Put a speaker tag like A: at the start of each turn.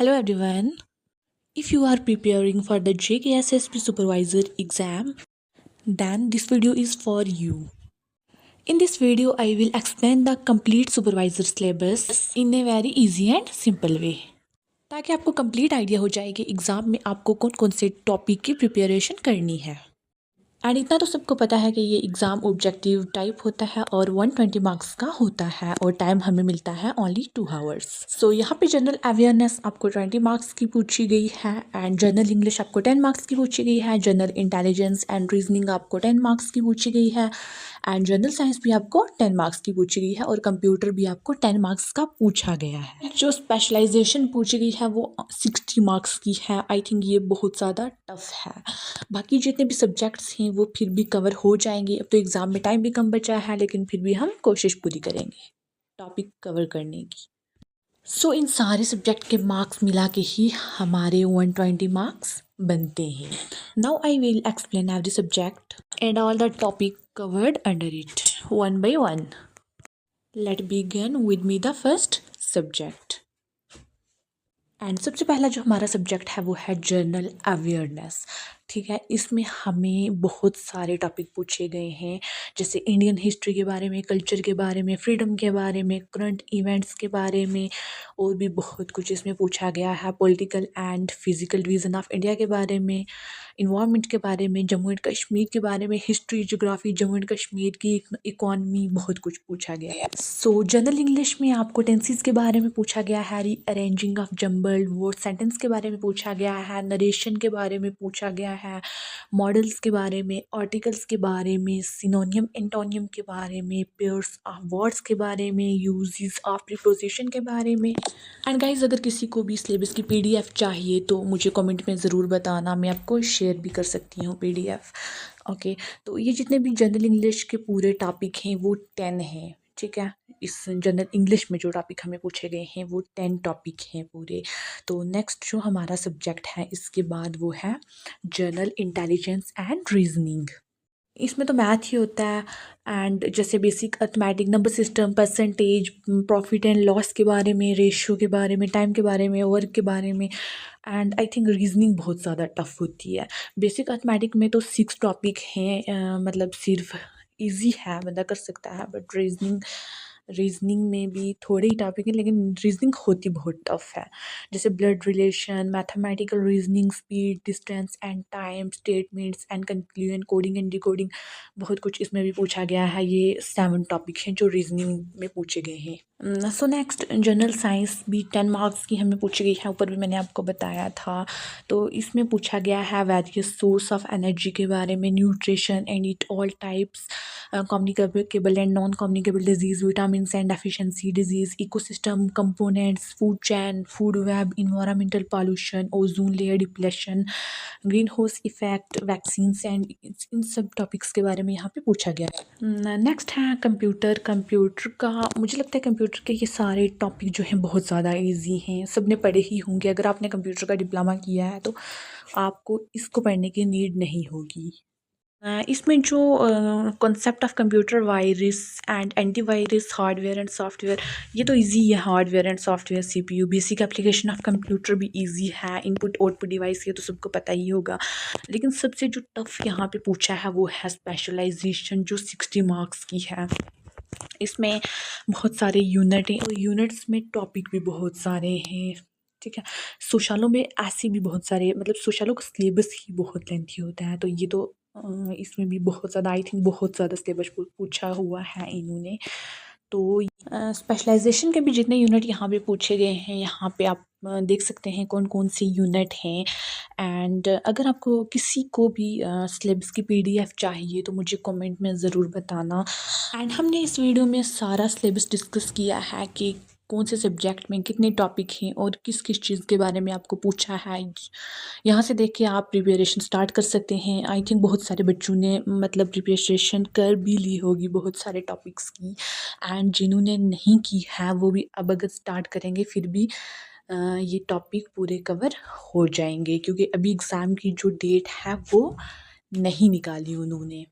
A: Hello everyone. If you are preparing for the JKSSP supervisor exam, then this video is for you. In this video, I will explain the complete supervisor syllabus in a very easy and simple way. ताकि आपको complete idea हो जाए कि exam में आपको कौन कौन से टॉपिक की प्रिपरेशन करनी है। एंड इतना तो सबको पता है कि ये एग्ज़ाम ऑब्जेक्टिव टाइप होता है और 120 मार्क्स का होता है और टाइम हमें मिलता है ओनली 2 आवर्स। सो यहाँ पे जनरल अवेयरनेस आपको 20 मार्क्स की पूछी गई है एंड जनरल इंग्लिश आपको 10 मार्क्स की पूछी गई है, जनरल इंटेलिजेंस एंड रीजनिंग आपको 10 मार्क्स की पूछी गई है एंड जनरल साइंस भी आपको 10 मार्क्स की पूछी गई है और कंप्यूटर भी आपको 10 मार्क्स का पूछा गया है। जो स्पेशलाइजेशन पूछी गई है वो 60 मार्क्स की है। आई थिंक ये बहुत ज़्यादा टफ है। बाकी जितने भी सब्जेक्ट्स हैं वो फिर भी कवर हो जाएंगे। अब तो एग्ज़ाम में टाइम भी कम बचा है, लेकिन फिर भी हम कोशिश पूरी करेंगे टॉपिक कवर करने की। सो इन सारे सब्जेक्ट के मार्क्स मिला के ही हमारे 120 मार्क्स बनते हैं। Now I will explain every subject and all the topic covered under it one by one. Let begin with me the first subject. And सबसे पहला जो हमारा सब्जेक्ट है वो है जनरल अवेयरनेस। ठीक है, इसमें हमें बहुत सारे टॉपिक पूछे गए हैं, जैसे इंडियन हिस्ट्री के बारे में, कल्चर के बारे में, फ्रीडम के बारे में, करंट इवेंट्स के बारे में, और भी बहुत कुछ इसमें पूछा गया है। Political and physical division of India के बारे में, इन्वायरमेंट के बारे में, जम्मू एंड कश्मीर के बारे में, history, geography, Jammu and Kashmir की इकॉनमी, बहुत कुछ पूछा गया है। सो जनरल इंग्लिश में आपको टेंसेस के बारे में पूछा गया है, rearranging of jumbled word sentence के बारे में पूछा गया है, नरेशन के बारे में पूछा गया है, मॉडल्स के बारे में, आर्टिकल्स के बारे में, सिनोनियम एंटोनियम के बारे में, पेयर्स ऑफ वर्ड्स के बारे में, यूजेस ऑफ प्रीपोजिशन के बारे में। एंड गाइज, अगर किसी को भी सिलेबस की PDF चाहिए तो मुझे कमेंट में ज़रूर बताना, मैं आपको शेयर भी कर सकती हूँ PDF। ओके, तो ये जितने भी जनरल इंग्लिश के पूरे टॉपिक हैं वो 10 हैं। ठीक है, इस जनरल इंग्लिश में जो टॉपिक हमें पूछे गए हैं वो 10 टॉपिक हैं पूरे। तो नेक्स्ट जो हमारा सब्जेक्ट है इसके बाद वो है जनरल इंटेलिजेंस एंड रीजनिंग। इसमें तो मैथ ही होता है एंड जैसे basic arithmetic, number system, percentage, profit and loss के बारे में, रेशियो के बारे में, टाइम के बारे में, वर्क के बारे में। एंड आई थिंक रीजनिंग बहुत ज़्यादा टफ होती है। बेसिक अर्थमेटिक में तो 6 टॉपिक हैं, मतलब सिर्फ इजी है, बंदा कर सकता है, बट रीजनिंग में भी थोड़े ही टॉपिक हैं, लेकिन रीजनिंग होती बहुत टफ है। जैसे blood relation, mathematical reasoning, speed, distance and time, statements and conclusion, coding and decoding, बहुत कुछ इसमें भी पूछा गया है। ये 7 टॉपिक हैं जो रीजनिंग में पूछे गए हैं। सो नेक्स्ट जनरल साइंस भी 10 मार्क्स की हमें पूछी गई है, ऊपर भी मैंने आपको बताया था। तो इसमें पूछा गया है वेरियस सोर्स ऑफ एनर्जी के बारे में, nutrition and it all types, communicable and non communicable disease, vitamins and deficiency disease, ecosystem components, food chain, food web, environmental pollution, ozone layer depletion, green house effect, vaccines and in सब topics के बारे में यहाँ पे पूछा गया है। Next है कंप्यूटर। कंप्यूटर का मुझे लगता है कंप्यूटर के ये सारे टॉपिक जो हैं बहुत ज़्यादा इजी हैं, सब ने पढ़े ही होंगे। अगर आपने कंप्यूटर का डिप्लोमा किया है तो आपको इसको पढ़ने की नीड नहीं होगी। इसमें जो concept of computer, virus and antivirus, hardware and software, ये तो इजी है। Hardware and software, CPU, basic application of computer भी इजी है। इनपुट आउटपुट डिवाइस, ये तो सबको पता ही होगा। लेकिन सबसे जो टफ यहाँ पे पूछा है वो है स्पेशलाइजेशन, जो 60 मार्क्स की है। इसमें बहुत सारे यूनिट हैं और यूनिट्स में टॉपिक भी बहुत सारे हैं। ठीक है, सोशलों में ऐसे भी बहुत सारे, मतलब सोशलों का सिलेबस ही बहुत लेंथी होता है, तो ये तो इसमें भी बहुत ज़्यादा, आई थिंक बहुत ज़्यादा सिलेबस पूछा हुआ है इन्होंने। तो स्पेशलाइजेशन के भी जितने यूनिट यहाँ पे पूछे गए हैं, यहाँ पे आप देख सकते हैं कौन कौन सी यूनिट हैं। एंड अगर आपको किसी को भी सिलेबस की PDF चाहिए तो मुझे कमेंट में ज़रूर बताना। एंड हमने इस वीडियो में सारा सिलेबस डिस्कस किया है कि कौन से सब्जेक्ट में कितने टॉपिक हैं और किस किस चीज़ के बारे में आपको पूछा है। यहाँ से देख के आप प्रिपरेशन स्टार्ट कर सकते हैं। आई थिंक बहुत सारे बच्चों ने मतलब प्रिपरेशन कर भी ली होगी बहुत सारे टॉपिक्स की, एंड जिन्होंने नहीं की है वो भी अब अगर स्टार्ट करेंगे फिर भी ये टॉपिक पूरे कवर हो जाएंगे, क्योंकि अभी एग्ज़ाम की जो डेट है वो नहीं निकाली उन्होंने।